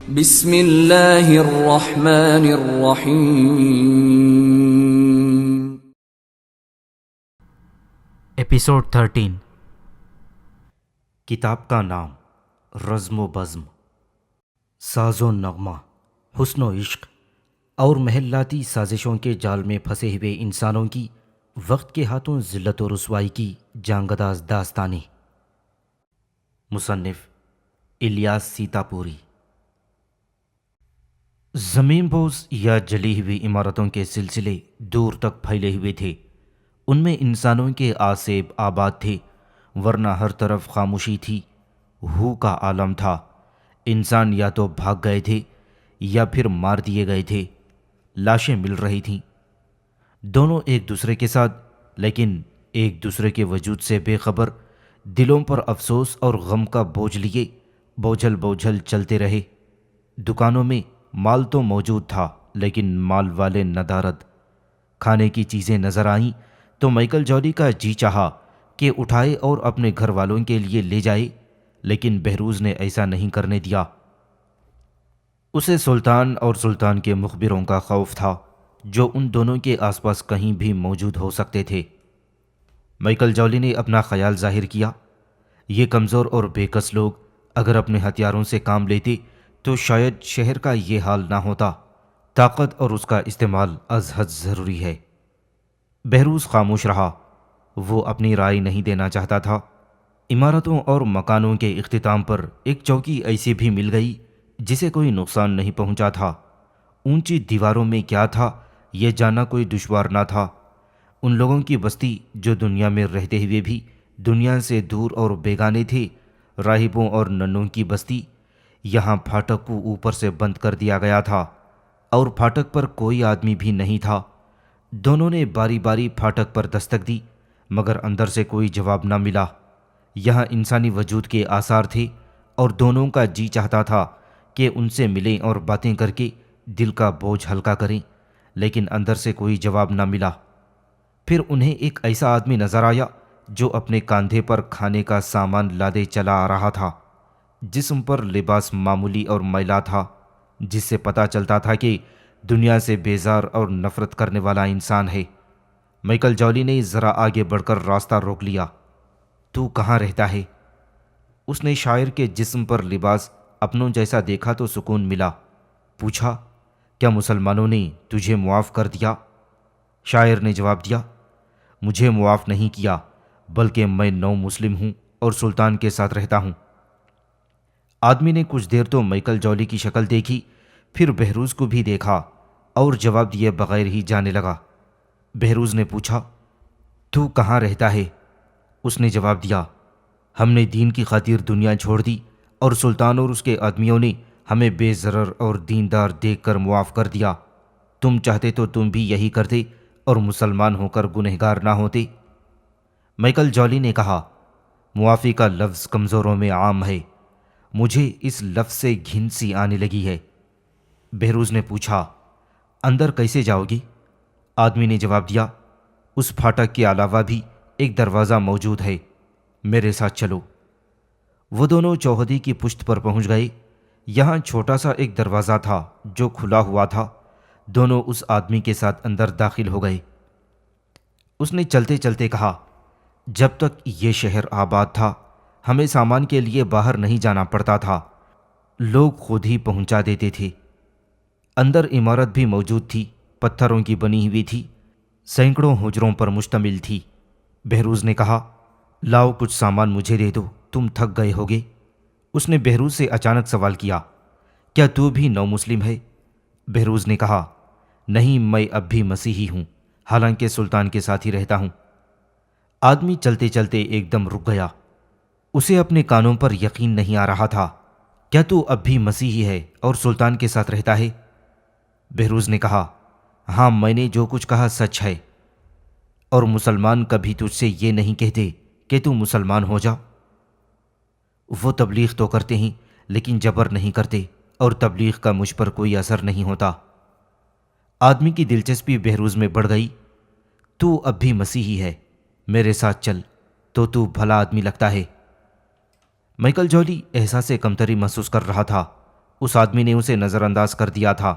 بسم اللہ الرحمن الرحیم۔ ایپیسوڈ 13۔ کتاب کا نام رزم و بزم، ساز و نغمہ، حسن و عشق اور محلاتی سازشوں کے جال میں پھنسے ہوئے انسانوں کی وقت کے ہاتھوں ذلت و رسوائی کی جانگداز داستانیں۔ مصنف الیاس سیتاپوری۔ زمین بوس یا جلی ہوئی عمارتوں کے سلسلے دور تک پھیلے ہوئے تھے۔ ان میں انسانوں کے آسیب آباد تھے، ورنہ ہر طرف خاموشی تھی، ہو کا عالم تھا۔ انسان یا تو بھاگ گئے تھے یا پھر مار دیے گئے تھے۔ لاشیں مل رہی تھیں، دونوں ایک دوسرے کے ساتھ، لیکن ایک دوسرے کے وجود سے بے خبر، دلوں پر افسوس اور غم کا بوجھ لیے بوجھل بوجھل چلتے رہے۔ دکانوں میں مال تو موجود تھا، لیکن مال والے ندارد۔ کھانے کی چیزیں نظر آئیں تو مائیکل جولی کا جی چاہا کہ اٹھائے اور اپنے گھر والوں کے لیے لے جائے، لیکن بہروز نے ایسا نہیں کرنے دیا۔ اسے سلطان اور سلطان کے مخبروں کا خوف تھا، جو ان دونوں کے آس پاس کہیں بھی موجود ہو سکتے تھے۔ مائیکل جولی نے اپنا خیال ظاہر کیا، یہ کمزور اور بے کس لوگ اگر اپنے ہتھیاروں سے کام لیتے تو شاید شہر کا یہ حال نہ ہوتا۔ طاقت اور اس کا استعمال از حد ضروری ہے۔ بہروز خاموش رہا، وہ اپنی رائے نہیں دینا چاہتا تھا۔ عمارتوں اور مکانوں کے اختتام پر ایک چوکی ایسی بھی مل گئی جسے کوئی نقصان نہیں پہنچا تھا۔ اونچی دیواروں میں کیا تھا یہ جاننا کوئی دشوار نہ تھا۔ ان لوگوں کی بستی جو دنیا میں رہتے ہوئے بھی دنیا سے دور اور بیگانے تھے، راہبوں اور ننوں کی بستی۔ یہاں پھاٹک کو اوپر سے بند کر دیا گیا تھا اور پھاٹک پر کوئی آدمی بھی نہیں تھا۔ دونوں نے باری باری پھاٹک پر دستک دی، مگر اندر سے کوئی جواب نہ ملا۔ یہاں انسانی وجود کے آثار تھے اور دونوں کا جی چاہتا تھا کہ ان سے ملیں اور باتیں کر کے دل کا بوجھ ہلکا کریں، لیکن اندر سے کوئی جواب نہ ملا۔ پھر انہیں ایک ایسا آدمی نظر آیا جو اپنے کاندھے پر کھانے کا سامان لادے چلا آ رہا تھا۔ جسم پر لباس معمولی اور میلا تھا، جس سے پتہ چلتا تھا کہ دنیا سے بیزار اور نفرت کرنے والا انسان ہے۔ مائیکل جولی نے ذرا آگے بڑھ کر راستہ روک لیا۔ تو کہاں رہتا ہے؟ اس نے شاعر کے جسم پر لباس اپنوں جیسا دیکھا تو سکون ملا۔ پوچھا، کیا مسلمانوں نے تجھے معاف کر دیا؟ شاعر نے جواب دیا، مجھے معاف نہیں کیا، بلکہ میں نو مسلم ہوں اور سلطان کے ساتھ رہتا ہوں۔ آدمی نے کچھ دیر تو مائیکل جولی کی شکل دیکھی، پھر بہروز کو بھی دیکھا اور جواب دیے بغیر ہی جانے لگا۔ بہروز نے پوچھا، تو کہاں رہتا ہے؟ اس نے جواب دیا، ہم نے دین کی خاطر دنیا چھوڑ دی اور سلطان اور اس کے آدمیوں نے ہمیں بے ضرر اور دیندار دیکھ کر معاف کر دیا۔ تم چاہتے تو تم بھی یہی کرتے اور مسلمان ہو کر گنہگار نہ ہوتے۔ مائیکل جولی نے کہا، معافی کا لفظ کمزوروں میں عام ہے، مجھے اس لفظ سے گھن سی آنے لگی ہے۔ بہروز نے پوچھا، اندر کیسے جاؤ گی؟ آدمی نے جواب دیا، اس پھاٹک کے علاوہ بھی ایک دروازہ موجود ہے، میرے ساتھ چلو۔ وہ دونوں چوہدی کی پشت پر پہنچ گئے۔ یہاں چھوٹا سا ایک دروازہ تھا جو کھلا ہوا تھا۔ دونوں اس آدمی کے ساتھ اندر داخل ہو گئے۔ اس نے چلتے چلتے کہا، جب تک یہ شہر آباد تھا ہمیں سامان کے لیے باہر نہیں جانا پڑتا تھا، لوگ خود ہی پہنچا دیتے تھے۔ اندر عمارت بھی موجود تھی، پتھروں کی بنی ہوئی تھی، سینکڑوں حجروں پر مشتمل تھی۔ بہروز نے کہا، لاؤ کچھ سامان مجھے دے دو، تم تھک گئے ہوگے۔ اس نے بہروز سے اچانک سوال کیا، کیا تو بھی نو مسلم ہے؟ بہروز نے کہا، نہیں، میں اب بھی مسیحی ہوں، حالانکہ سلطان کے ساتھ ہی رہتا ہوں۔ آدمی چلتے چلتے ایک دم رک گیا۔ اسے اپنے کانوں پر یقین نہیں آ رہا تھا۔ کیا تو اب بھی مسیحی ہے اور سلطان کے ساتھ رہتا ہے؟ بہروز نے کہا، ہاں، میں نے جو کچھ کہا سچ ہے، اور مسلمان کبھی تجھ سے یہ نہیں کہتے کہ تو مسلمان ہو جا۔ وہ تبلیغ تو کرتے ہیں لیکن جبر نہیں کرتے، اور تبلیغ کا مجھ پر کوئی اثر نہیں ہوتا۔ آدمی کی دلچسپی بہروز میں بڑھ گئی۔ تو اب بھی مسیحی ہے، میرے ساتھ چل، تو بھلا آدمی لگتا ہے۔ مائیکل جولی احساس کمتری محسوس کر رہا تھا۔ اس آدمی نے اسے نظر انداز کر دیا تھا۔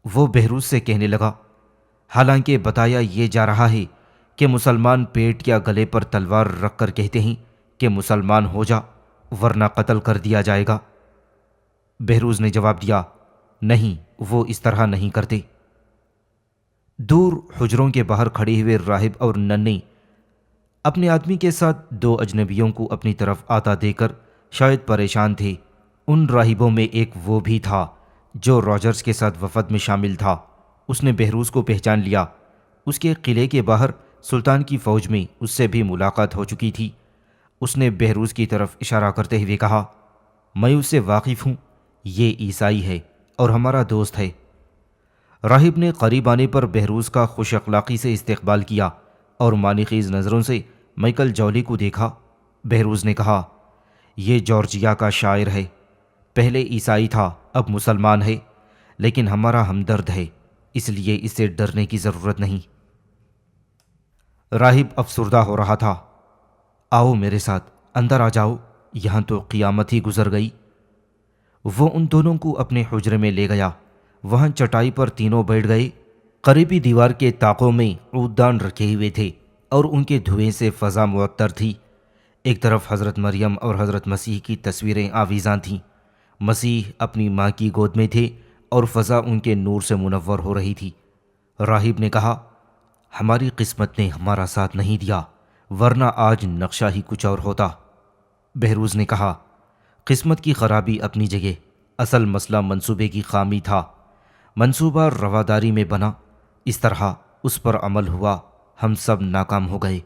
وہ بہروز سے کہنے لگا، حالانکہ بتایا یہ جا رہا ہے کہ مسلمان پیٹ یا گلے پر تلوار رکھ کر کہتے ہیں کہ مسلمان ہو جا ورنہ قتل کر دیا جائے گا۔ بہروز نے جواب دیا، نہیں، وہ اس طرح نہیں کرتے۔ دور حجروں کے باہر کھڑے ہوئے راہب اور ننھے اپنے آدمی کے ساتھ دو اجنبیوں کو اپنی طرف آتا دے کر شاید پریشان تھے۔ ان راہبوں میں ایک وہ بھی تھا جو راجرز کے ساتھ وفد میں شامل تھا۔ اس نے بہروز کو پہچان لیا۔ اس کے قلعے کے باہر سلطان کی فوج میں اس سے بھی ملاقات ہو چکی تھی۔ اس نے بہروز کی طرف اشارہ کرتے ہوئے کہا، میں اس سے واقف ہوں، یہ عیسائی ہے اور ہمارا دوست ہے۔ راہب نے قریب آنے پر بہروز کا خوش اخلاقی سے استقبال کیا اور معنی خیز نظروں سے مائیکل جولی کو دیکھا۔ بہروز نے کہا، یہ جارجیا کا شاعر ہے، پہلے عیسائی تھا، اب مسلمان ہے، لیکن ہمارا ہمدرد ہے، اس لیے اس سے ڈرنے کی ضرورت نہیں۔ راہب افسردہ ہو رہا تھا۔ آؤ میرے ساتھ، اندر آ جاؤ، یہاں تو قیامت ہی گزر گئی۔ وہ ان دونوں کو اپنے حجرے میں لے گیا۔ وہاں چٹائی پر تینوں بیٹھ گئے۔ قریبی دیوار کے طاقوں میں عوددان رکھے ہوئے تھے اور ان کے دھوئیں سے فضا معطر تھی۔ ایک طرف حضرت مریم اور حضرت مسیح کی تصویریں آویزاں تھیں۔ مسیح اپنی ماں کی گود میں تھے اور فضا ان کے نور سے منور ہو رہی تھی۔ راہب نے کہا، ہماری قسمت نے ہمارا ساتھ نہیں دیا، ورنہ آج نقشہ ہی کچھ اور ہوتا۔ بہروز نے کہا، قسمت کی خرابی اپنی جگہ، اصل مسئلہ منصوبے کی خامی تھا۔ منصوبہ رواداری میں بنا، اس طرح اس پر عمل ہوا، ہم سب ناکام ہو گئے۔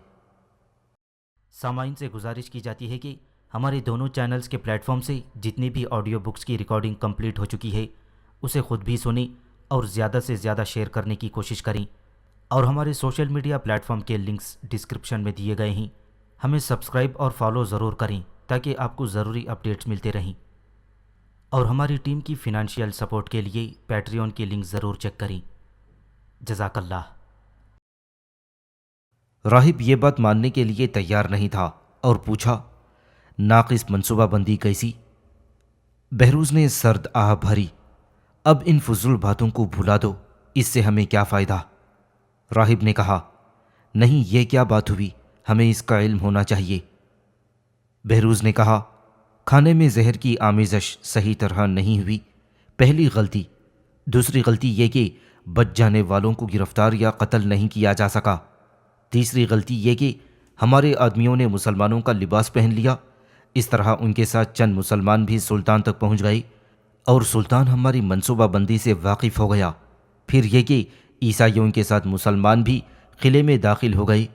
سامعین سے گزارش کی جاتی ہے کہ ہمارے دونوں چینلز کے پلیٹ فارم سے جتنی بھی آڈیو بکس کی ریکارڈنگ کمپلیٹ ہو چکی ہے اسے خود بھی سنیں اور زیادہ سے زیادہ شیئر کرنے کی کوشش کریں، اور ہمارے سوشل میڈیا پلیٹ فارم کے لنکس ڈسکرپشن میں دیے گئے ہیں۔ ہمیں سبسکرائب اور فالو ضرور کریں تاکہ آپ کو ضروری اپڈیٹس ملتے رہیں، اور ہماری ٹیم کی فنانشیل سپورٹ کے لیے پیٹریون کی لنک ضرور چیک کریں۔ جزاک اللہ۔ راہب یہ بات ماننے کے لیے تیار نہیں تھا اور پوچھا، ناقص منصوبہ بندی کیسی؟ بہروز نے سرد آہ بھری، اب ان فضول باتوں کو بھلا دو، اس سے ہمیں کیا فائدہ؟ راہب نے کہا، نہیں، یہ کیا بات ہوئی، ہمیں اس کا علم ہونا چاہیے۔ بہروز نے کہا، کھانے میں زہر کی آمیزش صحیح طرح نہیں ہوئی، پہلی غلطی۔ دوسری غلطی یہ کہ بچ جانے والوں کو گرفتار یا قتل نہیں کیا جا سکا۔ تیسری غلطی یہ کہ ہمارے آدمیوں نے مسلمانوں کا لباس پہن لیا، اس طرح ان کے ساتھ چند مسلمان بھی سلطان تک پہنچ گئے اور سلطان ہماری منصوبہ بندی سے واقف ہو گیا۔ پھر یہ کہ عیسائیوں کے ساتھ مسلمان بھی قلعے میں داخل ہو گئے۔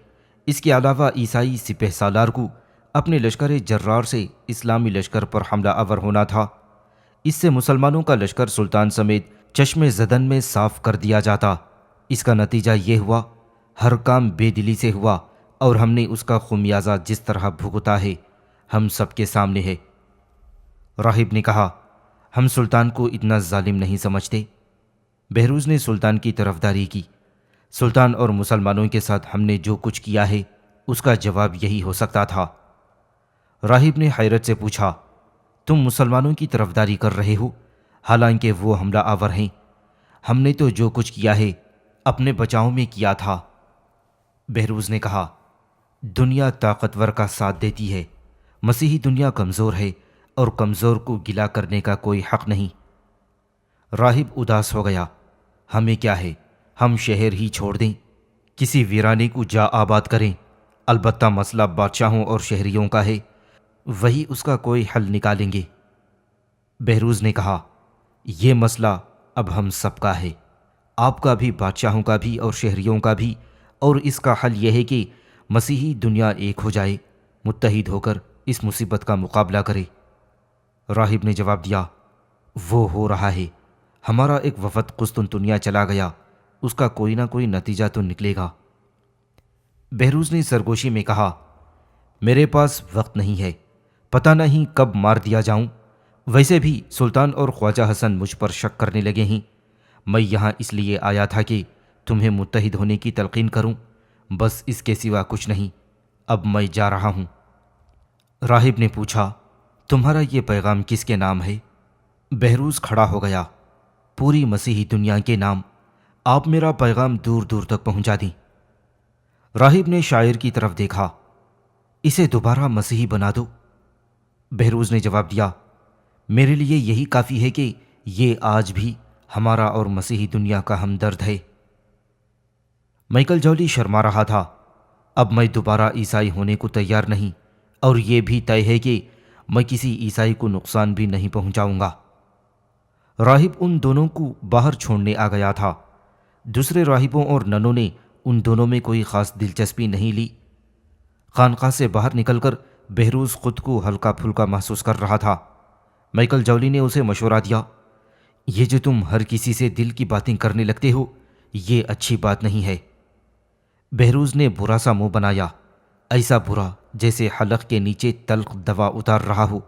اس کے علاوہ عیسائی سپہ سالار کو اپنے لشکر جرار سے اسلامی لشکر پر حملہ آور ہونا تھا۔ اس سے مسلمانوں کا لشکر سلطان سمیت چشم زدن میں صاف کر دیا جاتا۔ اس کا نتیجہ یہ ہوا، ہر کام بے دلی سے ہوا اور ہم نے اس کا خمیازہ جس طرح بھگتا ہے ہم سب کے سامنے ہے۔ راہب نے کہا، ہم سلطان کو اتنا ظالم نہیں سمجھتے۔ بہروز نے سلطان کی طرفداری کی۔ سلطان اور مسلمانوں کے ساتھ ہم نے جو کچھ کیا ہے اس کا جواب یہی ہو سکتا تھا۔ راہب نے حیرت سے پوچھا، تم مسلمانوں کی طرفداری کر رہے ہو حالانکہ وہ حملہ آور ہیں؟ ہم نے تو جو کچھ کیا ہے اپنے بچاؤ میں کیا تھا۔ بہروز نے کہا، دنیا طاقتور کا ساتھ دیتی ہے، مسیحی دنیا کمزور ہے اور کمزور کو گلہ کرنے کا کوئی حق نہیں۔ راہب اداس ہو گیا، ہمیں کیا ہے، ہم شہر ہی چھوڑ دیں، کسی ویرانے کو جا آباد کریں، البتہ مسئلہ بادشاہوں اور شہریوں کا ہے، وہی اس کا کوئی حل نکالیں گے۔ بہروز نے کہا، یہ مسئلہ اب ہم سب کا ہے، آپ کا بھی، بادشاہوں کا بھی اور شہریوں کا بھی، اور اس کا حل یہ ہے کہ مسیحی دنیا ایک ہو جائے، متحد ہو کر اس مصیبت کا مقابلہ کرے۔ راہب نے جواب دیا، وہ ہو رہا ہے، ہمارا ایک وفد قسطنطنیہ چلا گیا، اس کا کوئی نہ کوئی نتیجہ تو نکلے گا۔ بہروز نے سرگوشی میں کہا، میرے پاس وقت نہیں ہے، پتہ نہیں کب مار دیا جاؤں، ویسے بھی سلطان اور خواجہ حسن مجھ پر شک کرنے لگے ہیں۔ میں یہاں اس لیے آیا تھا کہ تمہیں متحد ہونے کی تلقین کروں، بس اس کے سوا کچھ نہیں، اب میں جا رہا ہوں۔ راہب نے پوچھا، تمہارا یہ پیغام کس کے نام ہے؟ بہروز کھڑا ہو گیا۔ پوری مسیحی دنیا کے نام آپ میرا پیغام دور دور تک پہنچا دیں۔ راہب نے شاعر کی طرف دیکھا۔ اسے دوبارہ مسیحی بنا دو۔ بہروز نے جواب دیا، میرے لیے یہی کافی ہے کہ یہ آج بھی ہمارا اور مسیحی دنیا کا ہمدرد ہے۔ مائیکل جولی شرما رہا تھا۔ اب میں دوبارہ عیسائی ہونے کو تیار نہیں، اور یہ بھی طے ہے کہ میں کسی عیسائی کو نقصان بھی نہیں پہنچاؤں گا۔ راہب ان دونوں کو باہر چھوڑنے آ گیا تھا۔ دوسرے راہبوں اور ننوں نے ان دونوں میں کوئی خاص دلچسپی نہیں لی۔ خانقاہ سے باہر نکل کر بہروز خود کو ہلکا پھلکا محسوس کر رہا تھا۔ مائیکل جولی نے اسے مشورہ دیا، یہ جو تم ہر کسی سے دل کی باتیں کرنے لگتے ہو، یہ اچھی بات نہیں ہے۔ بہروز نے برا سا منہ بنایا، ایسا برا جیسے حلق کے نیچے تلخ دوا اتار رہا ہو۔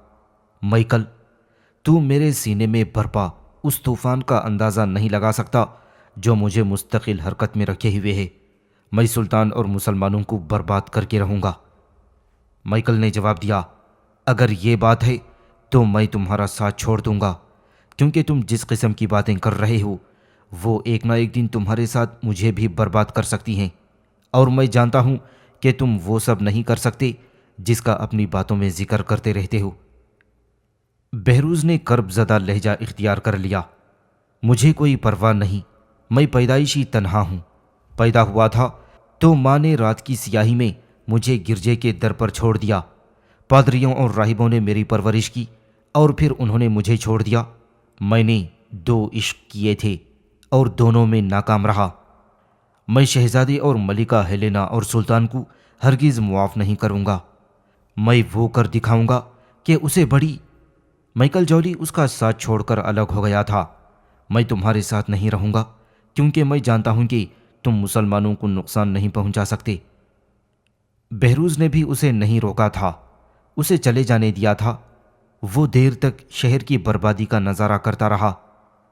مائیکل، تو میرے سینے میں برپا اس طوفان کا اندازہ نہیں لگا سکتا جو مجھے مستقل حرکت میں رکھے ہوئے ہے۔ میں سلطان اور مسلمانوں کو برباد کر کے رہوں گا۔ مائیکل نے جواب دیا، اگر یہ بات ہے تو میں تمہارا ساتھ چھوڑ دوں گا، کیونکہ تم جس قسم کی باتیں کر رہے ہو وہ ایک نہ ایک دن تمہارے ساتھ مجھے بھی برباد کر سکتی ہیں، اور میں جانتا ہوں کہ تم وہ سب نہیں کر سکتے جس کا اپنی باتوں میں ذکر کرتے رہتے ہو۔ بہروز نے کرب زدہ لہجہ اختیار کر لیا، مجھے کوئی پرواہ نہیں، میں پیدائشی تنہا ہوں۔ پیدا ہوا تھا تو ماں نے رات کی سیاہی میں مجھے گرجے کے در پر چھوڑ دیا۔ پادریوں اور راہبوں نے میری پرورش کی اور پھر انہوں نے مجھے چھوڑ دیا۔ میں نے 2 عشق کیے تھے اور دونوں میں ناکام رہا۔ میں شہزادے اور ملکہ ہیلینا اور سلطان کو ہرگز معاف نہیں کروں گا۔ میں وہ کر دکھاؤں گا کہ اسے بڑی۔ مائیکل جولی اس کا ساتھ چھوڑ کر الگ ہو گیا تھا۔ میں تمہارے ساتھ نہیں رہوں گا، کیونکہ میں جانتا ہوں کہ تم مسلمانوں کو نقصان نہیں پہنچا سکتے۔ بہروز نے بھی اسے نہیں روکا تھا، اسے چلے جانے دیا تھا۔ وہ دیر تک شہر کی بربادی کا نظارہ کرتا رہا۔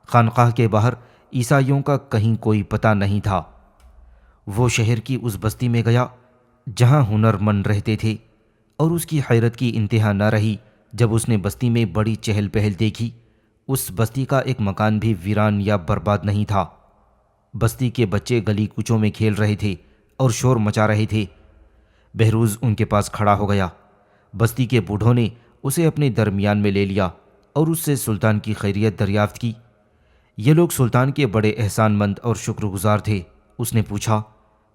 خانقاہ کے باہر عیسائیوں کا کہیں کوئی پتہ نہیں تھا۔ وہ شہر کی اس بستی میں گیا جہاں ہنر مند رہتے تھے، اور اس کی حیرت کی انتہا نہ رہی جب اس نے بستی میں بڑی چہل پہل دیکھی۔ اس بستی کا ایک مکان بھی ویران یا برباد نہیں تھا۔ بستی کے بچے گلی کوچوں میں کھیل رہے تھے اور شور مچا رہے تھے۔ بہروز ان کے پاس کھڑا ہو گیا۔ بستی کے بوڑھوں نے اسے اپنے درمیان میں لے لیا اور اس سے سلطان کی خیریت دریافت کی۔ یہ لوگ سلطان کے بڑے احسان مند اور شکر گزار تھے۔ اس نے پوچھا،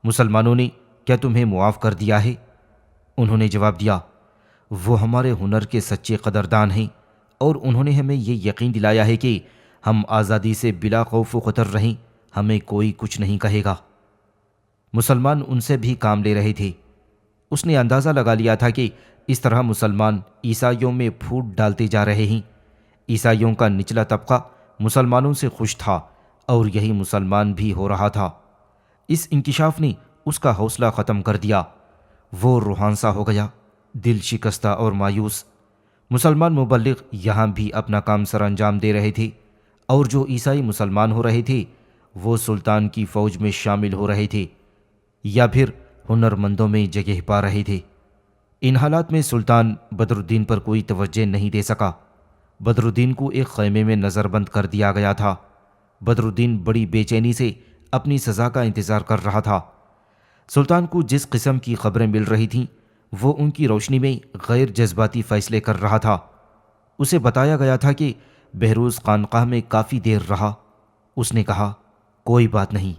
مسلمانوں نے کیا تمہیں معاف کر دیا ہے؟ انہوں نے جواب دیا، وہ ہمارے ہنر کے سچے قدردان ہیں، اور انہوں نے ہمیں یہ یقین دلایا ہے کہ ہم آزادی سے بلا خوف و خطر رہیں، ہمیں کوئی کچھ نہیں کہے گا۔ مسلمان ان سے بھی کام لے رہے تھے۔ اس نے اندازہ لگا لیا تھا کہ اس طرح مسلمان عیسائیوں میں پھوٹ ڈالتے جا رہے ہیں۔ عیسائیوں کا نچلا طبقہ مسلمانوں سے خوش تھا، اور یہی مسلمان بھی ہو رہا تھا۔ اس انکشاف نے اس کا حوصلہ ختم کر دیا۔ وہ روحان سا ہو گیا، دل شکستہ اور مایوس۔ مسلمان مبلغ یہاں بھی اپنا کام سر انجام دے رہے تھے، اور جو عیسائی مسلمان ہو رہے تھے وہ سلطان کی فوج میں شامل ہو رہے تھے یا پھر ہنر مندوں میں جگہ پا رہے تھے۔ ان حالات میں سلطان بدر الدین پر کوئی توجہ نہیں دے سکا۔ بدر الدین کو ایک خیمے میں نظر بند کر دیا گیا تھا۔ بدر الدین بڑی بے چینی سے اپنی سزا کا انتظار کر رہا تھا۔ سلطان کو جس قسم کی خبریں مل رہی تھیں وہ ان کی روشنی میں غیر جذباتی فیصلے کر رہا تھا۔ اسے بتایا گیا تھا کہ بہروز خانقاہ میں کافی دیر رہا۔ اس نے کہا، کوئی بات نہیں۔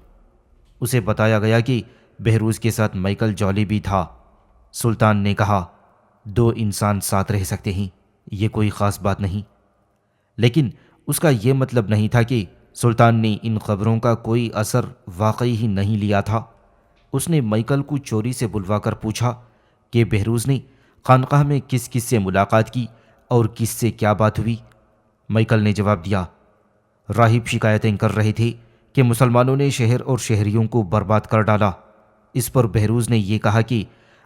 اسے بتایا گیا کہ بہروز کے ساتھ مائیکل جولی بھی تھا۔ سلطان نے کہا، 2 انسان ساتھ رہ سکتے ہیں، یہ کوئی خاص بات نہیں۔ لیکن اس کا یہ مطلب نہیں تھا کہ سلطان نے ان خبروں کا کوئی اثر واقعی ہی نہیں لیا تھا۔ اس نے مائیکل کو چوری سے بلوا کر پوچھا کہ بہروز نے خانقاہ میں کس کس سے ملاقات کی اور کس سے کیا بات ہوئی۔ مائیکل نے جواب دیا، راہب شکایتیں کر رہے تھے کہ مسلمانوں نے شہر اور شہریوں کو برباد کر ڈالا۔ اس پر بہروز نے یہ کہا کہ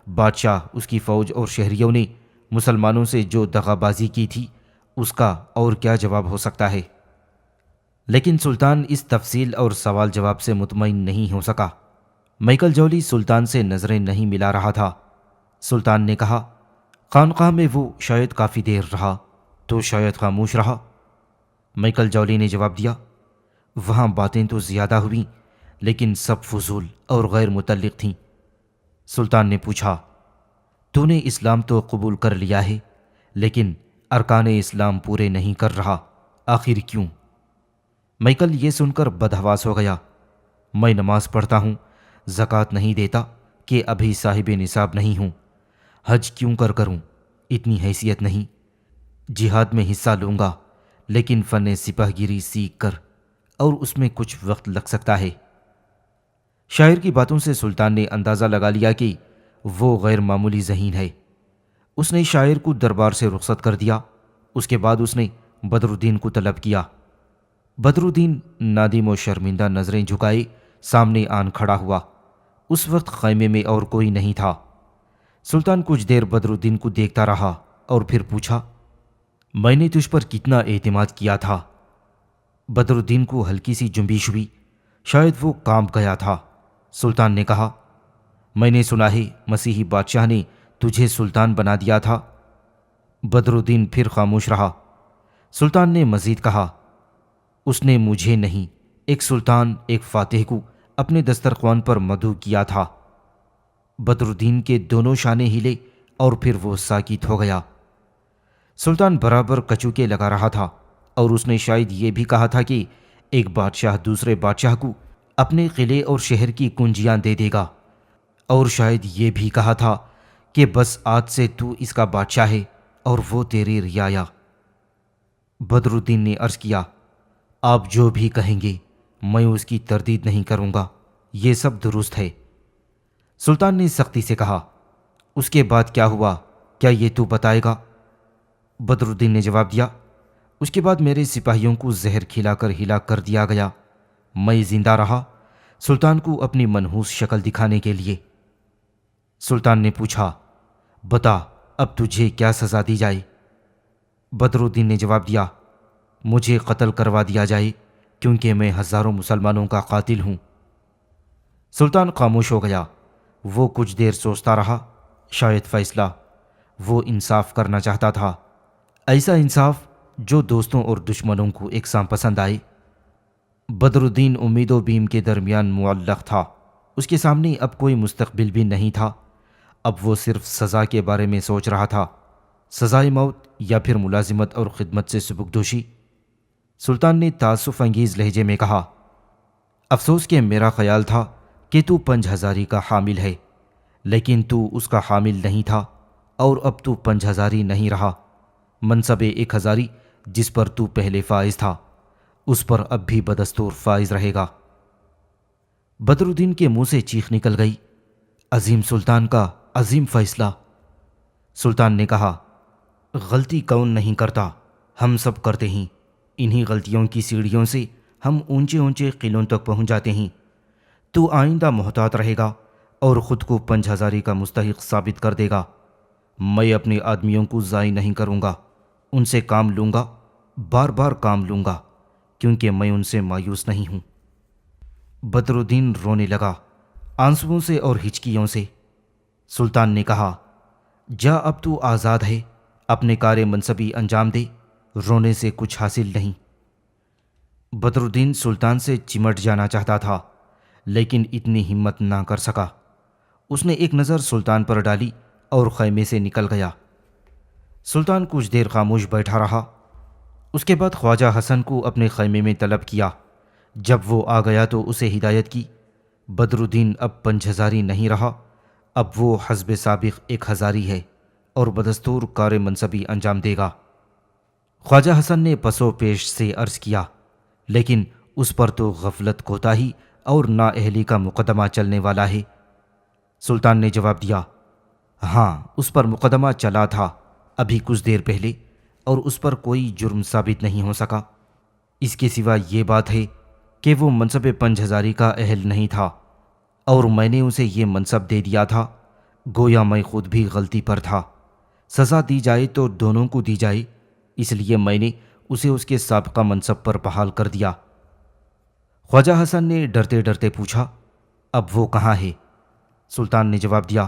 بادشاہ، اس کی فوج اور شہریوں نے مسلمانوں سے جو دغا بازی کی تھی اس کا اور کیا جواب ہو سکتا ہے۔ لیکن سلطان اس تفصیل اور سوال جواب سے مطمئن نہیں ہو سکا۔ مائیکل جولی سلطان سے نظریں نہیں ملا رہا تھا۔ سلطان نے کہا، خانقاہ میں وہ شاید کافی دیر رہا، تو شاید خاموش رہا۔ مائیکل جولی نے جواب دیا، وہاں باتیں تو زیادہ ہوئیں لیکن سب فضول اور غیر متعلق تھیں۔ سلطان نے پوچھا، تو نے اسلام تو قبول کر لیا ہے لیکن ارکان اسلام پورے نہیں کر رہا، آخر کیوں؟ مائیکل یہ سن کر بدحواس ہو گیا۔ میں نماز پڑھتا ہوں، زکوٰۃ نہیں دیتا کہ ابھی صاحب نصاب نہیں ہوں، حج کیوں کروں، اتنی حیثیت نہیں، جہاد میں حصہ لوں گا لیکن فن سپاہ گیری سیکھ کر، اور اس میں کچھ وقت لگ سکتا ہے۔ شاعر کی باتوں سے سلطان نے اندازہ لگا لیا کہ وہ غیر معمولی ذہین ہے۔ اس نے شاعر کو دربار سے رخصت کر دیا۔ اس کے بعد اس نے بدر الدین کو طلب کیا۔ بدر الدین نادم و شرمندہ نظریں جھکائے سامنے آن کھڑا ہوا۔ اس وقت خیمے میں اور کوئی نہیں تھا۔ سلطان کچھ دیر بدر الدین کو دیکھتا رہا اور پھر پوچھا، میں نے تجھ پر کتنا اعتماد کیا تھا؟ بدر الدین کو ہلکی سی جنبش ہوئی، شاید وہ کانپ گیا تھا۔ سلطان نے کہا، میں نے سنا ہے مسیحی بادشاہ نے تجھے سلطان بنا دیا تھا۔ بدر الدین پھر خاموش رہا۔ سلطان نے مزید کہا، اس نے مجھے نہیں، ایک سلطان، ایک فاتح کو اپنے دسترخوان پر مدعو کیا تھا۔ بدر الدین کے دونوں شانے ہلے اور پھر وہ ساکت ہو گیا۔ سلطان برابر کچوکے لگا رہا تھا، اور اس نے شاید یہ بھی کہا تھا کہ ایک بادشاہ دوسرے بادشاہ کو اپنے قلعے اور شہر کی کنجیاں دے دے گا، اور شاید یہ بھی کہا تھا کہ بس آج سے تو اس کا بادشاہ ہے اور وہ تیری رعایا۔ بدر الدین نے عرض کیا، آپ جو بھی کہیں گے میں اس کی تردید نہیں کروں گا، یہ سب درست ہے۔ سلطان نے سختی سے کہا، اس کے بعد کیا ہوا، کیا یہ تو بتائے گا؟ بدر الدین نے جواب دیا، اس کے بعد میرے سپاہیوں کو زہر کھلا کر ہلاک کر دیا گیا، میں زندہ رہا سلطان کو اپنی منحوس شکل دکھانے کے لیے۔ سلطان نے پوچھا، بتا اب تجھے کیا سزا دی جائے؟ بدر الدین نے جواب دیا، مجھے قتل کروا دیا جائے کیونکہ میں ہزاروں مسلمانوں کا قاتل ہوں۔ سلطان خاموش ہو گیا۔ وہ کچھ دیر سوچتا رہا، شاید فیصلہ۔ وہ انصاف کرنا چاہتا تھا، ایسا انصاف جو دوستوں اور دشمنوں کو یکساں پسند آئے۔ بدر الدین امید و بیم کے درمیان معلق تھا۔ اس کے سامنے اب کوئی مستقبل بھی نہیں تھا۔ اب وہ صرف سزا کے بارے میں سوچ رہا تھا، سزائے موت یا پھر ملازمت اور خدمت سے سبکدوشی۔ سلطان نے تعصف انگیز لہجے میں کہا، افسوس کہ میرا خیال تھا کہ تو 5000 کا حامل ہے، لیکن تو اس کا حامل نہیں تھا، اور اب تو 5000 نہیں رہا۔ منصب 1000 جس پر تو پہلے فائز تھا، اس پر اب بھی بدستور فائز رہے گا۔ بدر الدین کے منہ سے چیخ نکل گئی، عظیم سلطان کا عظیم فیصلہ۔ سلطان نے کہا، غلطی کون نہیں کرتا، ہم سب کرتے ہیں، انہی غلطیوں کی سیڑھیوں سے ہم اونچے اونچے قلعوں تک پہنچ جاتے ہیں۔ تو آئندہ محتاط رہے گا اور خود کو 5000 کا مستحق ثابت کر دے گا۔ میں اپنے آدمیوں کو ضائع نہیں کروں گا، ان سے کام لوں گا، بار بار کام لوں گا، کیونکہ میں ان سے مایوس نہیں ہوں۔ بدر الدین رونے لگا، آنسوؤں سے اور ہچکیوں سے۔ سلطان نے کہا، جا اب تو آزاد ہے، اپنے کار منصبی انجام دے، رونے سے کچھ حاصل نہیں۔ بدر الدین سلطان سے چمٹ جانا چاہتا تھا، لیکن اتنی ہمت نہ کر سکا۔ اس نے ایک نظر سلطان پر ڈالی اور خیمے سے نکل گیا۔ سلطان کچھ دیر خاموش بیٹھا رہا۔ اس کے بعد خواجہ حسن کو اپنے خیمے میں طلب کیا۔ جب وہ آ گیا تو اسے ہدایت کی، بدر الدین اب 5000 نہیں رہا، اب وہ حسب سابق 1000 ہے اور بدستور کار منصبی انجام دے گا۔ خواجہ حسن نے پسو پیش سے عرض کیا، لیکن اس پر تو غفلت، کوتاہی اور نااہلی کا مقدمہ چلنے والا ہے۔ سلطان نے جواب دیا، ہاں اس پر مقدمہ چلا تھا ابھی کچھ دیر پہلے، اور اس پر کوئی جرم ثابت نہیں ہو سکا۔ اس کے سوا یہ بات ہے کہ وہ منصب 5000 کا اہل نہیں تھا، اور میں نے اسے یہ منصب دے دیا تھا، گویا میں خود بھی غلطی پر تھا۔ سزا دی جائے تو دونوں کو دی جائے، اس لیے میں نے اسے اس کے سابقہ منصب پر بحال کر دیا۔ خواجہ حسن نے ڈرتے ڈرتے پوچھا، اب وہ کہاں ہے؟ سلطان نے جواب دیا،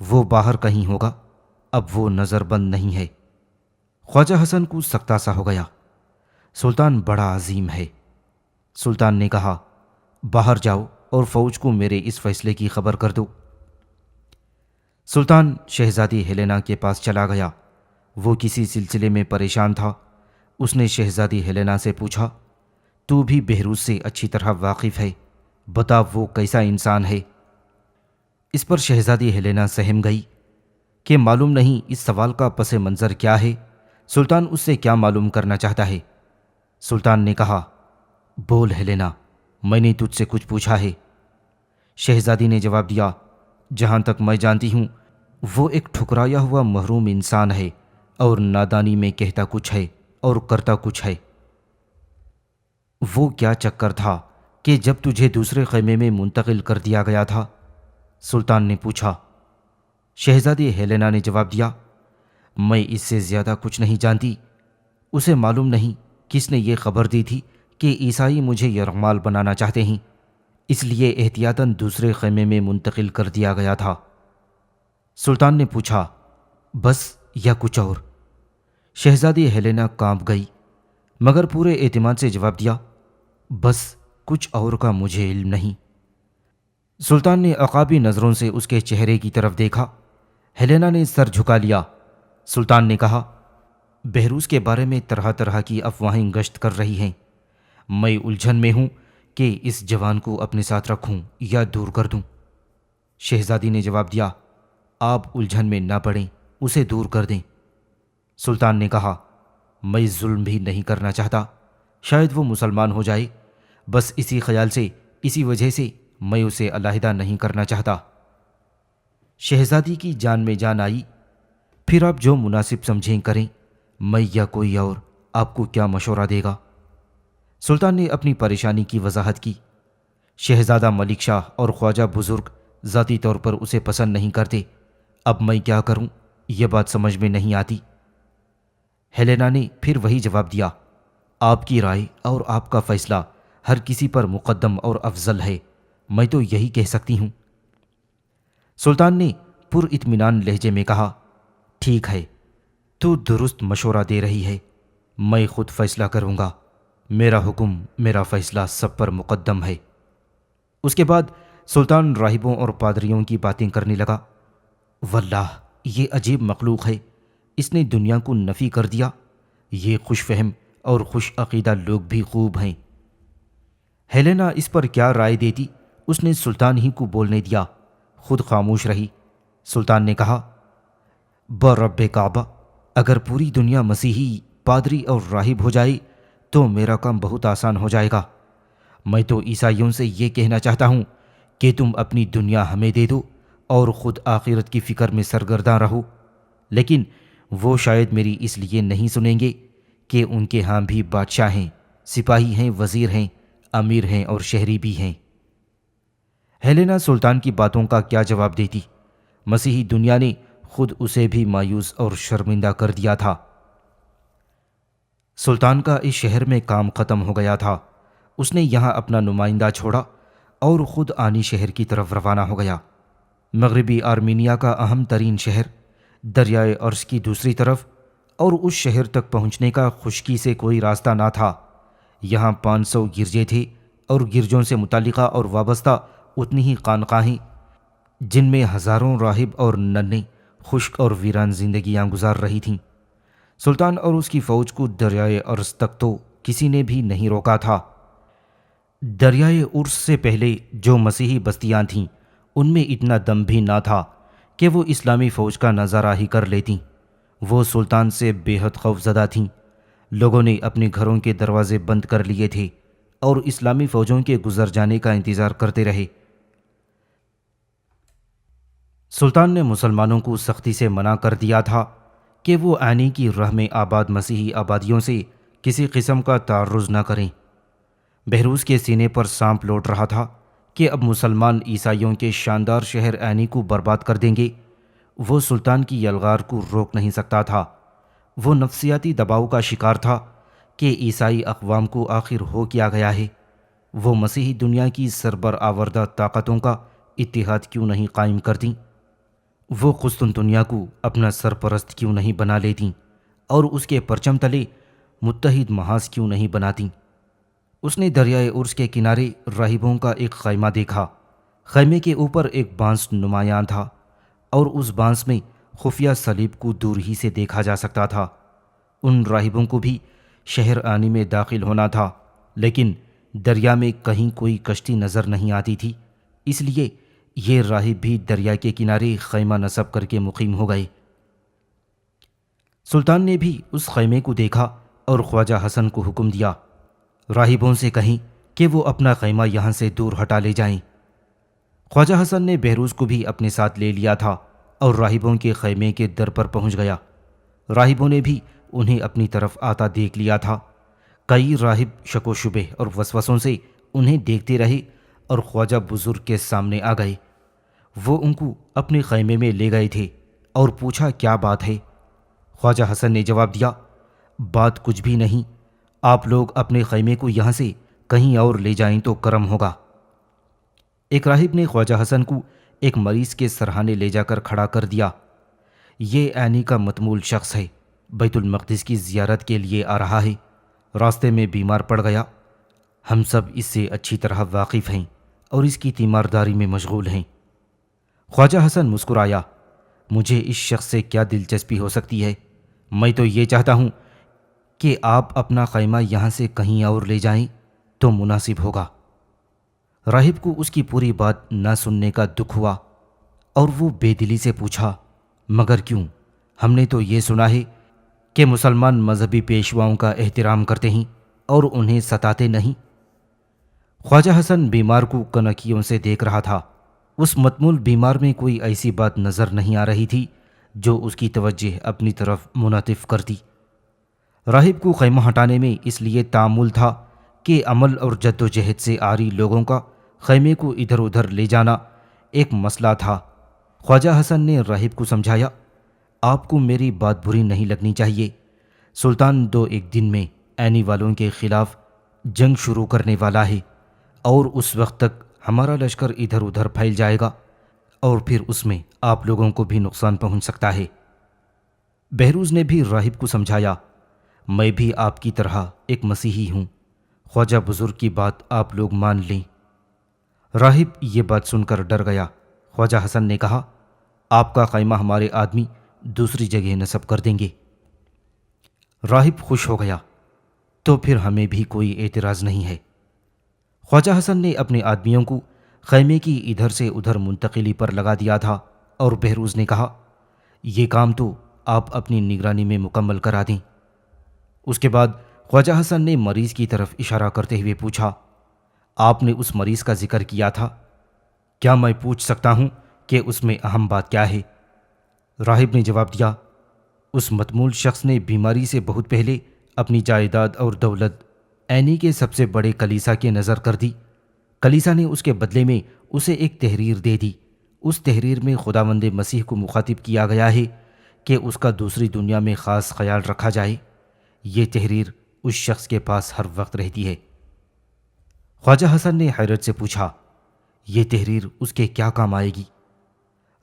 وہ باہر کہیں ہوگا، اب وہ نظر بند نہیں ہے۔ خواجہ حسن کو سکتہ سا ہو گیا۔ سلطان بڑا عظیم ہے۔ سلطان نے کہا، باہر جاؤ اور فوج کو میرے اس فیصلے کی خبر کر دو۔ سلطان شہزادی ہیلینا کے پاس چلا گیا۔ وہ کسی سلسلے میں پریشان تھا۔ اس نے شہزادی ہیلینا سے پوچھا، تو بھی بہروز سے اچھی طرح واقف ہے، بتا وہ کیسا انسان ہے؟ اس پر شہزادی ہیلینا سہم گئی کہ معلوم نہیں اس سوال کا پس منظر کیا ہے، سلطان اس سے کیا معلوم کرنا چاہتا ہے۔ سلطان نے کہا، بول ہیلینا، میں نے تجھ سے کچھ پوچھا ہے۔ شہزادی نے جواب دیا، جہاں تک میں جانتی ہوں وہ ایک ٹھکرایا ہوا محروم انسان ہے اور نادانی میں کہتا کچھ ہے اور کرتا کچھ ہے۔ وہ کیا چکر تھا کہ جب تجھے دوسرے خیمے میں منتقل کر دیا گیا تھا؟ سلطان نے پوچھا۔ شہزادی ہیلینا نے جواب دیا، میں اس سے زیادہ کچھ نہیں جانتی۔ اسے معلوم نہیں کس نے یہ خبر دی تھی کہ عیسائی مجھے یرغمال بنانا چاہتے ہیں، اس لیے احتیاطاً دوسرے خیمے میں منتقل کر دیا گیا تھا۔ سلطان نے پوچھا، بس یا کچھ اور؟ شہزادی ہیلینا کانپ گئی مگر پورے اعتماد سے جواب دیا، بس کچھ اور کا مجھے علم نہیں۔ سلطان نے عقابی نظروں سے اس کے چہرے کی طرف دیکھا۔ ہیلینا نے سر جھکا لیا۔ سلطان نے کہا، بہروز کے بارے میں طرح طرح کی افواہیں گشت کر رہی ہیں، میں الجھن میں ہوں کہ اس جوان کو اپنے ساتھ رکھوں یا دور کر دوں۔ شہزادی نے جواب دیا، آپ الجھن میں نہ پڑیں، اسے دور کر دیں۔ سلطان نے کہا، میں ظلم بھی نہیں کرنا چاہتا، شاید وہ مسلمان ہو جائے، بس اسی خیال سے، اسی وجہ سے میں اسے علیحدہ نہیں کرنا چاہتا۔ شہزادی کی جان میں جان آئی، پھر آپ جو مناسب سمجھیں کریں، میں یا کوئی اور آپ کو کیا مشورہ دے گا؟ سلطان نے اپنی پریشانی کی وضاحت کی۔ شہزادہ ملک شاہ اور خواجہ بزرگ ذاتی طور پر اسے پسند نہیں کرتے، اب میں کیا کروں یہ بات سمجھ میں نہیں آتی۔ ہیلینا نے پھر وہی جواب دیا، آپ کی رائے اور آپ کا فیصلہ ہر کسی پر مقدم اور افضل ہے، میں تو یہی کہہ سکتی ہوں۔ سلطان نے پر اطمینان لہجے میں کہا، ٹھیک ہے، تو درست مشورہ دے رہی ہے، میں خود فیصلہ کروں گا، میرا حکم، میرا فیصلہ سب پر مقدم ہے۔ اس کے بعد سلطان راہبوں اور پادریوں کی باتیں کرنے لگا۔ واللہ یہ عجیب مخلوق ہے، اس نے دنیا کو نفی کر دیا، یہ خوش فہم اور خوش عقیدہ لوگ بھی خوب ہیں۔ ہیلینا اس پر کیا رائے دیتی، اس نے سلطان ہی کو بولنے دیا، خود خاموش رہی۔ سلطان نے کہا، برب کعبہ، اگر پوری دنیا مسیحی، پادری اور راہب ہو جائے تو میرا کام بہت آسان ہو جائے گا۔ میں تو عیسائیوں سے یہ کہنا چاہتا ہوں کہ تم اپنی دنیا ہمیں دے دو اور خود آخرت کی فکر میں سرگرداں رہو، لیکن وہ شاید میری اس لیے نہیں سنیں گے کہ ان کے ہاں بھی بادشاہ ہیں، سپاہی ہیں، وزیر ہیں، امیر ہیں اور شہری بھی ہیں۔ ہیلینا سلطان کی باتوں کا کیا جواب دیتی؟ مسیحی دنیا نے خود اسے بھی مایوس اور شرمندہ کر دیا تھا۔ سلطان کا اس شہر میں کام ختم ہو گیا تھا۔ اس نے یہاں اپنا نمائندہ چھوڑا اور خود آنی شہر کی طرف روانہ ہو گیا۔ مغربی آرمینیا کا اہم ترین شہر، دریائے ارس کی دوسری طرف، اور اس شہر تک پہنچنے کا خشکی سے کوئی راستہ نہ تھا۔ یہاں 500 گرجے تھے اور گرجوں سے متعلقہ اور وابستہ اتنی ہی خانقاہیں، جن میں ہزاروں راہب اور ننیں خشک اور ویران زندگیاں گزار رہی تھیں۔ سلطان اور اس کی فوج کو دریائے ارس تک تو کسی نے بھی نہیں روکا تھا۔ دریائے ارس سے پہلے جو مسیحی بستیاں تھیں ان میں اتنا دم بھی نہ تھا کہ وہ اسلامی فوج کا نظارہ ہی کر لیتیں۔ وہ سلطان سے بے حد خوف زدہ تھیں۔ لوگوں نے اپنے گھروں کے دروازے بند کر لیے تھے اور اسلامی فوجوں کے گزر جانے کا انتظار کرتے رہے۔ سلطان نے مسلمانوں کو سختی سے منع کر دیا تھا کہ وہ آنے کی راہ میں آباد مسیحی آبادیوں سے کسی قسم کا تعرض نہ کریں۔ بہروز کے سینے پر سانپ لوٹ رہا تھا کہ اب مسلمان عیسائیوں کے شاندار شہر عینی کو برباد کر دیں گے۔ وہ سلطان کی یلغار کو روک نہیں سکتا تھا۔ وہ نفسیاتی دباؤ کا شکار تھا کہ عیسائی اقوام کو آخر ہو کیا گیا ہے، وہ مسیحی دنیا کی سربر آوردہ طاقتوں کا اتحاد کیوں نہیں قائم کرتیں؟ وہ قسطنطنیہ کو اپنا سرپرست کیوں نہیں بنا لیتیں اور اس کے پرچم تلے متحد محاذ کیوں نہیں بناتیں؟ اس نے دریائے ارس کے کنارے راہبوں کا ایک خیمہ دیکھا۔ خیمے کے اوپر ایک بانس نمایاں تھا اور اس بانس میں خفیہ صلیب کو دور ہی سے دیکھا جا سکتا تھا۔ ان راہبوں کو بھی شہر آنی میں داخل ہونا تھا، لیکن دریا میں کہیں کوئی کشتی نظر نہیں آتی تھی، اس لیے یہ راہب بھی دریا کے کنارے خیمہ نصب کر کے مقیم ہو گئے۔ سلطان نے بھی اس خیمے کو دیکھا اور خواجہ حسن کو حکم دیا، راہبوں سے کہیں کہ وہ اپنا خیمہ یہاں سے دور ہٹا لے جائیں۔ خواجہ حسن نے بہروز کو بھی اپنے ساتھ لے لیا تھا اور راہبوں کے خیمے کے در پر پہنچ گیا۔ راہبوں نے بھی انہیں اپنی طرف آتا دیکھ لیا تھا۔ کئی راہب شک و شبہ اور وسوسوں سے انہیں دیکھتے رہے اور خواجہ بزرگ کے سامنے آ گئے۔ وہ ان کو اپنے خیمے میں لے گئے تھے اور پوچھا کیا بات ہے؟ خواجہ حسن نے جواب دیا، بات کچھ بھی نہیں، آپ لوگ اپنے خیمے کو یہاں سے کہیں اور لے جائیں تو کرم ہوگا۔ ایک راہب نے خواجہ حسن کو ایک مریض کے سرہانے لے جا کر کھڑا کر دیا۔ یہ عینی کا متمول شخص ہے، بیت المقدس کی زیارت کے لیے آ رہا ہے، راستے میں بیمار پڑ گیا۔ ہم سب اس سے اچھی طرح واقف ہیں اور اس کی تیمارداری میں مشغول ہیں۔ خواجہ حسن مسکرایا، مجھے اس شخص سے کیا دلچسپی ہو سکتی ہے؟ میں تو یہ چاہتا ہوں کہ آپ اپنا خیمہ یہاں سے کہیں اور لے جائیں تو مناسب ہوگا۔ راہب کو اس کی پوری بات نہ سننے کا دکھ ہوا اور وہ بے دلی سے پوچھا، مگر کیوں؟ ہم نے تو یہ سنا ہے کہ مسلمان مذہبی پیشواؤں کا احترام کرتے ہیں اور انہیں ستاتے نہیں۔ خواجہ حسن بیمار کو کنکیوں سے دیکھ رہا تھا۔ اس متمول بیمار میں کوئی ایسی بات نظر نہیں آ رہی تھی جو اس کی توجہ اپنی طرف منعطف کرتی۔ راہب کو خیمہ ہٹانے میں اس لیے تعامل تھا کہ عمل اور جد و جہد سے عاری لوگوں کا خیمے کو ادھر ادھر لے جانا ایک مسئلہ تھا۔ خواجہ حسن نے راہب کو سمجھایا، آپ کو میری بات بری نہیں لگنی چاہیے، سلطان 2-1 دن میں عینی والوں کے خلاف جنگ شروع کرنے والا ہے اور اس وقت تک ہمارا لشکر ادھر ادھر پھیل جائے گا اور پھر اس میں آپ لوگوں کو بھی نقصان پہنچ سکتا ہے۔ بہروز نے بھی راہب کو سمجھایا، میں بھی آپ کی طرح ایک مسیحی ہوں، خواجہ بزرگ کی بات آپ لوگ مان لیں۔ راہب یہ بات سن کر ڈر گیا۔ خواجہ حسن نے کہا، آپ کا خیمہ ہمارے آدمی دوسری جگہ نصب کر دیں گے۔ راہب خوش ہو گیا، تو پھر ہمیں بھی کوئی اعتراض نہیں ہے۔ خواجہ حسن نے اپنے آدمیوں کو خیمے کی ادھر سے ادھر منتقلی پر لگا دیا تھا اور بہروز نے کہا، یہ کام تو آپ اپنی نگرانی میں مکمل کرا دیں۔ اس کے بعد خواجہ حسن نے مریض کی طرف اشارہ کرتے ہوئے پوچھا، آپ نے اس مریض کا ذکر کیا تھا، کیا میں پوچھ سکتا ہوں کہ اس میں اہم بات کیا ہے؟ راہب نے جواب دیا، اس متمول شخص نے بیماری سے بہت پہلے اپنی جائیداد اور دولت عینی کے سب سے بڑے کلیسا کے نظر کر دی۔ کلیسا نے اس کے بدلے میں اسے ایک تحریر دے دی۔ اس تحریر میں خداوند مسیح کو مخاطب کیا گیا ہے کہ اس کا دوسری دنیا میں خاص خیال رکھا جائے۔ یہ تحریر اس شخص کے پاس ہر وقت رہتی ہے۔ خواجہ حسن نے حیرت سے پوچھا، یہ تحریر اس کے کیا کام آئے گی؟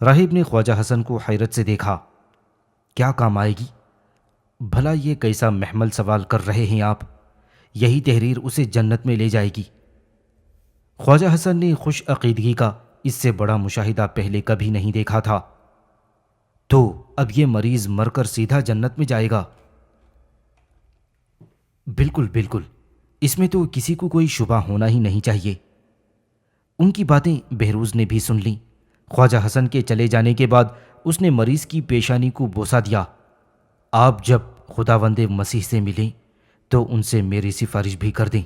راہب نے خواجہ حسن کو حیرت سے دیکھا، کیا کام آئے گی؟ بھلا یہ کیسا محمل سوال کر رہے ہیں آپ؟ یہی تحریر اسے جنت میں لے جائے گی۔ خواجہ حسن نے خوش عقیدگی کا اس سے بڑا مشاہدہ پہلے کبھی نہیں دیکھا تھا۔ تو اب یہ مریض مر کر سیدھا جنت میں جائے گا؟ بالکل بالکل، اس میں تو کسی کو کوئی شبہ ہونا ہی نہیں چاہیے۔ ان کی باتیں بہروز نے بھی سن لیں۔ خواجہ حسن کے چلے جانے کے بعد اس نے مریض کی پیشانی کو بوسہ دیا، آپ جب خداوند مسیح سے ملیں تو ان سے میری سفارش بھی کر دیں۔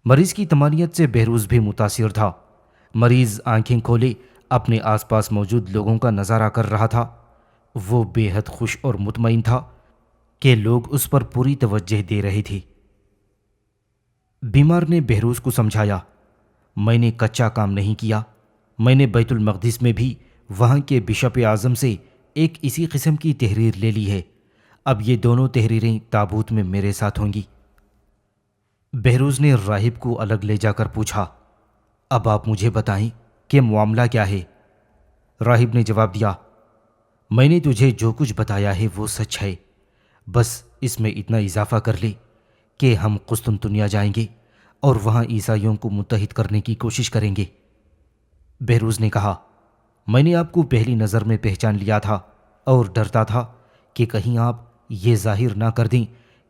مریض کی طمانینت سے بہروز بھی متاثر تھا۔ مریض آنکھیں کھولے اپنے آس پاس موجود لوگوں کا نظارہ کر رہا تھا۔ وہ بے حد خوش اور مطمئن تھا کہ لوگ اس پر پوری توجہ دے رہے تھے۔ بیمار نے بہروز کو سمجھایا، میں نے کچا کام نہیں کیا، میں نے بیت المقدس میں بھی وہاں کے بشپ اعظم سے ایک اسی قسم کی تحریر لے لی ہے۔ اب یہ دونوں تحریریں تابوت میں میرے ساتھ ہوں گی۔ بہروز نے راہب کو الگ لے جا کر پوچھا، اب آپ مجھے بتائیں کہ معاملہ کیا ہے؟ راہب نے جواب دیا، میں نے تجھے جو کچھ بتایا ہے وہ سچ ہے، بس اس میں اتنا اضافہ کر لے کہ ہم قسطنطنیہ جائیں گے اور وہاں عیسائیوں کو متحد کرنے کی کوشش کریں گے۔ بہروز نے کہا، میں نے آپ کو پہلی نظر میں پہچان لیا تھا اور ڈرتا تھا کہ کہیں آپ یہ ظاہر نہ کر دیں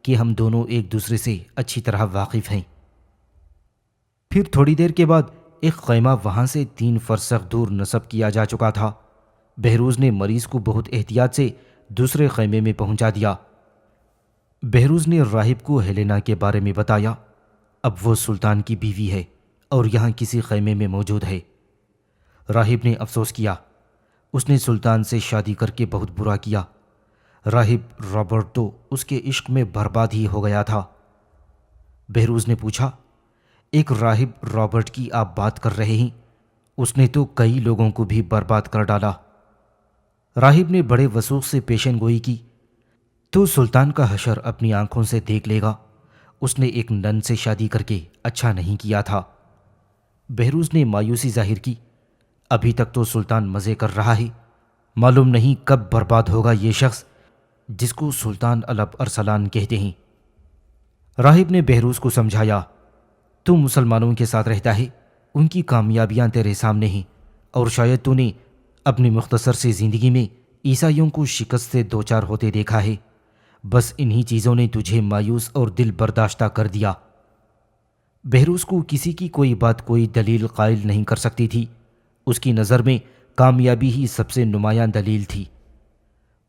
کہ ہم دونوں ایک دوسرے سے اچھی طرح واقف ہیں۔ پھر تھوڑی دیر کے بعد ایک خیمہ وہاں سے 3 فرسخ دور نصب کیا جا چکا تھا۔ بہروز نے مریض کو بہت احتیاط سے دوسرے خیمے میں پہنچا دیا۔ بہروز نے راہب کو ہیلینا کے بارے میں بتایا۔ اب وہ سلطان کی بیوی ہے اور یہاں کسی خیمے میں موجود ہے۔ راہب نے افسوس کیا، اس نے سلطان سے شادی کر کے بہت برا کیا۔ راہب رابرٹ تو اس کے عشق میں برباد ہی ہو گیا تھا۔ بہروز نے پوچھا، ایک راہب رابرٹ کی آپ بات کر رہے ہیں؟ اس نے تو کئی لوگوں کو بھی برباد کر ڈالا۔ راہب نے بڑے وثوق سے پیشن گوئی کی، تو سلطان کا حشر اپنی آنکھوں سے دیکھ لے گا۔ اس نے ایک نن سے شادی کر کے اچھا نہیں کیا تھا۔ بہروز نے مایوسی ظاہر کی، ابھی تک تو سلطان مزے کر رہا ہے، معلوم نہیں کب برباد ہوگا یہ شخص جس کو سلطان الب ارسلان کہتے ہیں۔ راہب نے بہروز کو سمجھایا، تو مسلمانوں کے ساتھ رہتا ہے، ان کی کامیابیاں تیرے سامنے ہیں، اور شاید تو نے اپنی مختصر سی زندگی میں عیسائیوں کو شکست سے دوچار ہوتے دیکھا ہے۔ بس انہی چیزوں نے تجھے مایوس اور دل برداشتہ کر دیا۔ بہروز کو کسی کی کوئی بات کوئی دلیل قائل نہیں کر سکتی تھی۔ اس کی نظر میں کامیابی ہی سب سے نمایاں دلیل تھی۔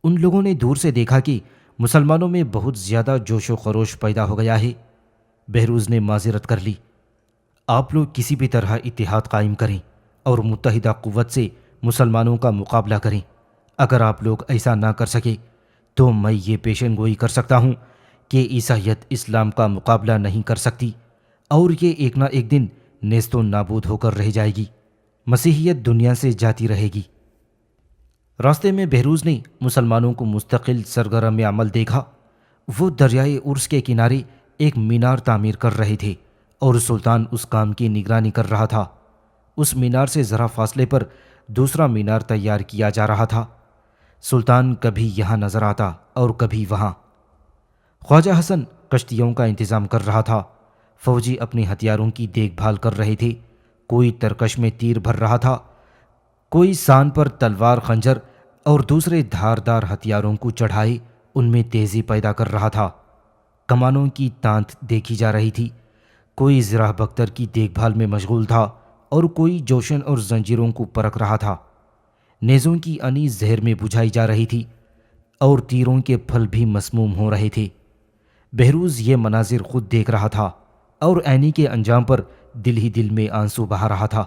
ان لوگوں نے دور سے دیکھا کہ مسلمانوں میں بہت زیادہ جوش و خروش پیدا ہو گیا ہے۔ بہروز نے معذرت کر لی، آپ لوگ کسی بھی طرح اتحاد قائم کریں اور متحدہ قوت سے مسلمانوں کا مقابلہ کریں۔ اگر آپ لوگ ایسا نہ کر سکے تو میں یہ پیشن گوئی کر سکتا ہوں کہ عیسائیت اسلام کا مقابلہ نہیں کر سکتی اور یہ ایک نہ ایک دن نیست و نابود ہو کر رہ جائے گی۔ مسیحیت دنیا سے جاتی رہے گی۔ راستے میں بہروز نے مسلمانوں کو مستقل سرگرم عمل دیکھا۔ وہ دریائے ارس کے کنارے ایک مینار تعمیر کر رہے تھے اور سلطان اس کام کی نگرانی کر رہا تھا۔ اس مینار سے ذرا فاصلے پر دوسرا مینار تیار کیا جا رہا تھا۔ سلطان کبھی یہاں نظر آتا اور کبھی وہاں۔ خواجہ حسن کشتیوں کا انتظام کر رہا تھا۔ فوجی اپنے ہتھیاروں کی دیکھ بھال کر رہے تھے۔ کوئی ترکش میں تیر بھر رہا تھا، کوئی سان پر تلوار خنجر اور دوسرے دھاردار ہتھیاروں کو چڑھائے ان میں تیزی پیدا کر رہا تھا۔ کمانوں کی تانت دیکھی جا رہی تھی۔ کوئی زرہ بختر کی دیکھ بھال میں مشغول تھا اور کوئی جوشن اور زنجیروں کو پرکھ رہا تھا۔ نیزوں کی انی زہر میں بجھائی جا رہی تھی اور تیروں کے پھل بھی مسموم ہو رہے تھے۔ بہروز یہ مناظر خود دیکھ رہا تھا اور عینی کے انجام پر دل ہی دل میں آنسو بہا رہا تھا۔